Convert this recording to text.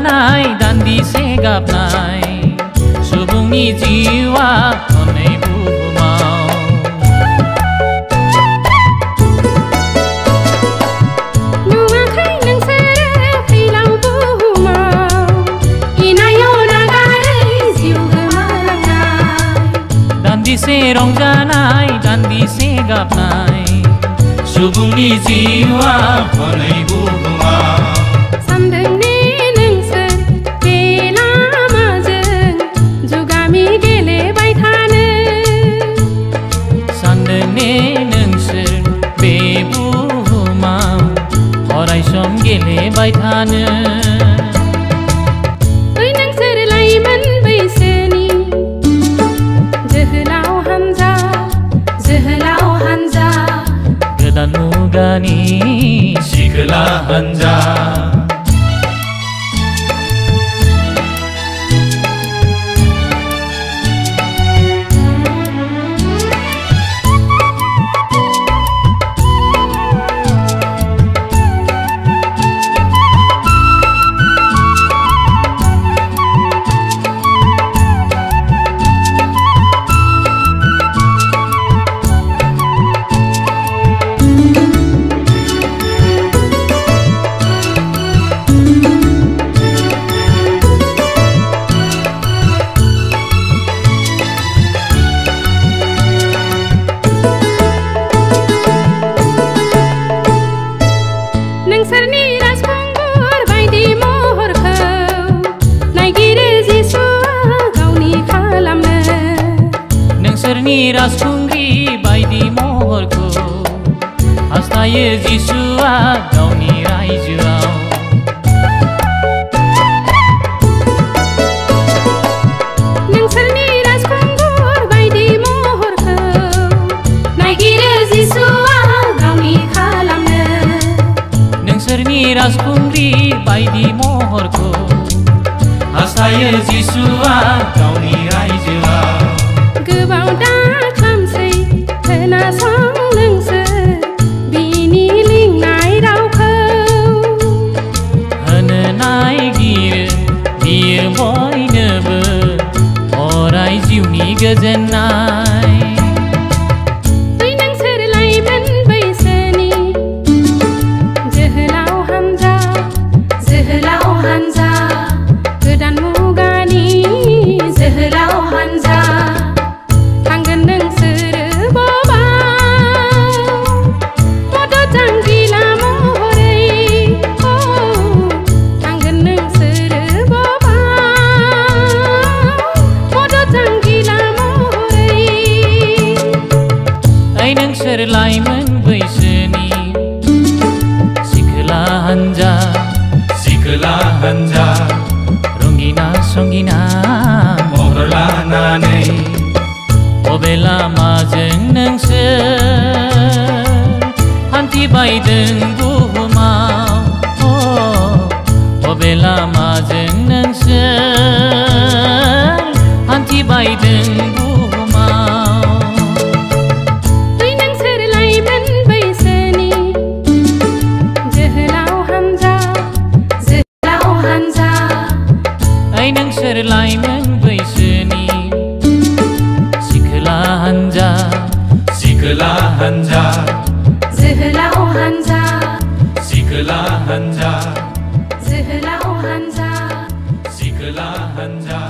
रंजानाय दान्दिसे गाबनाय सुबुंनि जिउआ हनै बुहुमाव नुवाखै नोंसोरो फैलाव बुहुमाव इनायाव नागारै जिउ गोमालांनाय दान्दिसे रंजानाय दान्दिसे गाबनाय सुबुंनि जिउआ हनै बुहुमाव सानदोंने नोंसोर बे लामाजों जुगामि गेलेबाय थानो सानदोंने नोंसोर बे बुहुमाव अरायसम गेलेबाय थानो ओइ नोंसोर लाइमोन बैसोनि जोहोलाव हानजा गोदान मुगानि सिखोला हानजा नोंसोरनि राजखुंगुर बायदि महरखौ नायगिरो जिसुआ गावनि खालामनो नोंसोरनि राजखुंग्रि बायदि महरखौ हास्थायो जिसुआ गावनि रायजोआव नोंसोरनि राजखुंगुर बायदि महरखौ नायगिरो जिसुआ गावनि खालामनो नोंसोरनि राजखुंग्रि बायदि महरखौ हास्थायो जिसुआ गावनि रायजोआव गोबाव दा खालामसै खोनासं नोंसोर बिनि लिंनाय रावखौ होनो नागिरो बियो बयनोबो अराय जिउनि गोजोननाय ओइ नोंसोर लाइमोन बैसोनि जोहोलाव हानजा गोदान मुगानि जोहोलाव हानजा थांगोन नोंसोरो बबाव मदद जांगिला महरै थांगोन नोंसोरो बबाव मदद जांगिला महरै ओइ नोंसोर लाइमोन बैसोनि सिखोला हानजा रंगिना संगिना महर लानानै बबे लामाजों नोंसोर हान्थिबायदों बुहुमाव बबे लामाजों नोंसोर हान्थिबायदों बुहुमाव ओइ नोंसोर लाइमोन बैसोनि जोहोलाव हानजा ओइ नोंसोर लाइमोन बैसोनि सिखोला हानजा जोहोलाव हानजा सिखोला हानजा जोहोलाव हानजा सिखोला हानजा